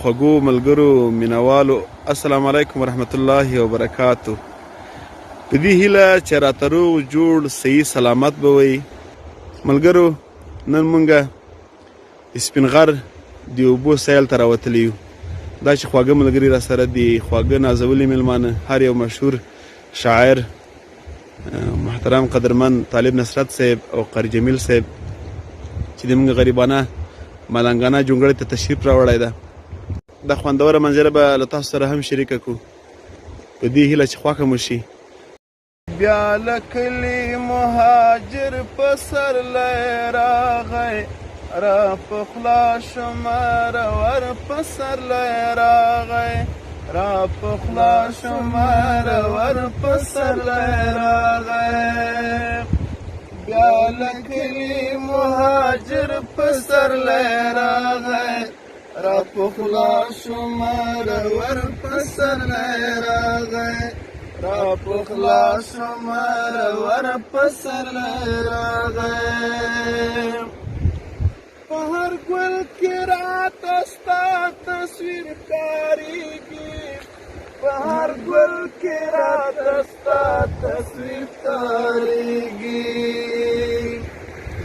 خوږو ملګرو مینوالو السلام علیکم ورحمت الله وبرکاتو. په دې هیله چې راته روغ جوړ صحیح سلامت به وئ ملګرو. نن مونږه سپین غر د اوبو سیل ته راوتلي یو. دا چې خواږه ملګري را سره دي، خواږه نازولي میلمانه، هر یو مشهور شاعر محترم قدرمن طالب نصرت صاحب او قاری جمیل صاحب چې د مونږ غریبانه ملنګانه جونګړې ته تشریف راوړی ده. دا خوندوره منظره به له تاسو سره هم شریکه کړو په دې هیله چې خوښه مو شي. بیا له کلي مهاجر په سرلی راغی، را په خوله شمه رور په سرلی راغی، را په خوله شمه رور په سرلی راغی. بیا له کلي مهاجر په سرلی راغی، را په خوله شمه رور په سرلی راغی، را په خوله شمه رور په سرلی راغی. په هر ګل کې راته ستا تصویر ښکارېږي، په هر ګل کې راته ستا تصویر ښکارېږي.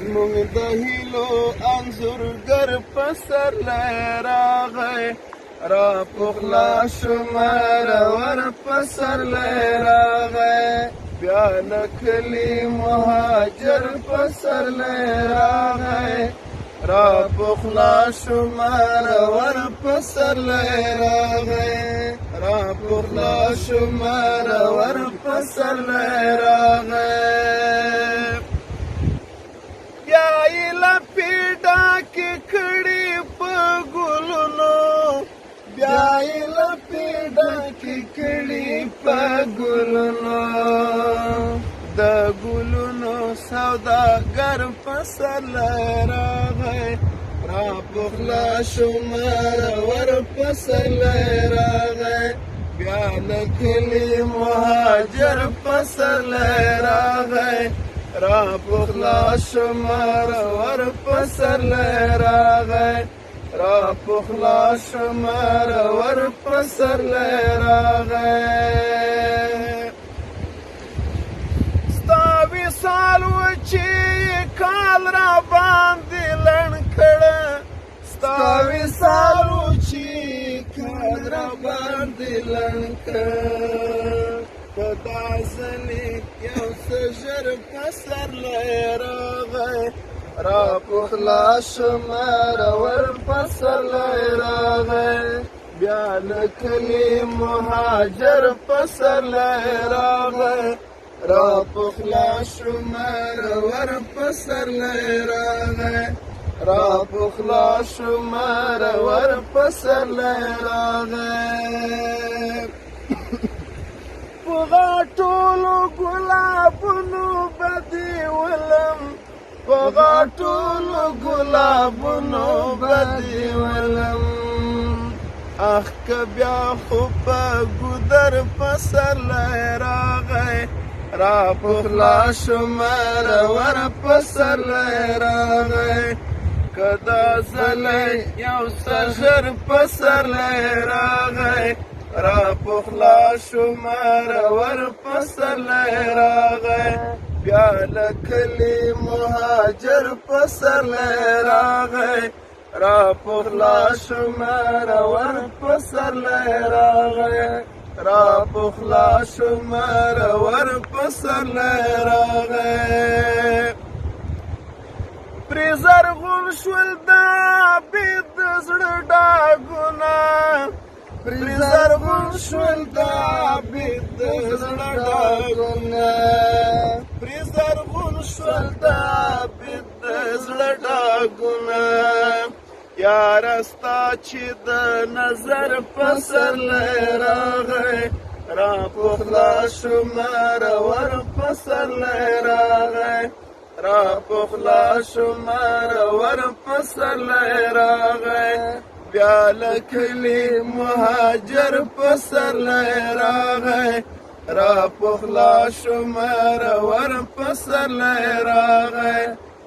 زموږ د هیلو انځورګر په سرلی راغی، را په خوله شمه رور په سرلی راغی. بیا له کلي مهاجر په سرلی راغی، را په خوله شمه رور په سرلی راغی، را په خوله شمه رور په سرلی راغی. بیا یې لپې ډاکې کړي په ګلونو، بیا یې لپې ډاکې کړي په ګلونو. د ګلونو سوداګر په سرلی راغی، را په خوله شمه رور په سرلی راغی. بیا له کلي مهاجر په سرلی راغی، را په خوله شمه رور په سرلی راغی، را په خوله شمه رور په سرلی راغی. سال و چې کال را باندې لڼ کړه، ستا وصال و چې کال را باندې لڼ کړه. په دا ځلې یو څه ژر په سرلی راغی، را په خوله شمه رور په سرلی راغی. بیا له کلي مهاجر په سرلی راغی، را په خوله شمه رور په سرلی راغی، را په خوله شمه رور په سرلی راغی. په غاټولو ګلابونو به دې ولم، په غاټولو ګلابونو به دې ولم. اخ که بیا خو په ګودر په سرلی راغی، را په خوله شمه رور په سرلی راغی. که دا ځلی یو څه ژر په سرلی راغی، را په خوله شمه رور په سرلی راغی. بیا له کلي مهاجر په سرلی راغی، را په خوله شمه رور په سرلی راغی، را په خوله شمه رور په سرلی راغی. پرې زرغون شول د عابد د زړه ډاګونه، پرې زرغون شول د عابد د زړه ډاګونه، پرې زرغون شول د عابد د زړه ډاګونه. یاره ستا چې د نظر په سرلی راغی، را په خوله شمه رور په سرلی راغی، را په خوله شمه رور په سرلی راغی. بیا له کلي مهاجر په سرلی راغی، را په خوله شمه رور په سرلی راغی،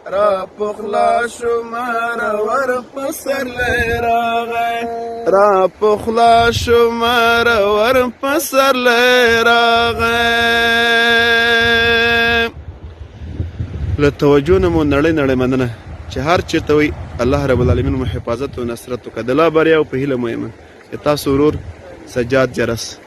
را پخلا شمار ور پسرلی راغی را پخلا شمار ور پسرلی راغی له توجه نه مو نړۍ نړۍ مننه چې هر چېرته وي الله رب العالمین مو حفاظت او نصرت وکړه د لا بریا او په هیله مو یم تاسو ورور سجاد جرس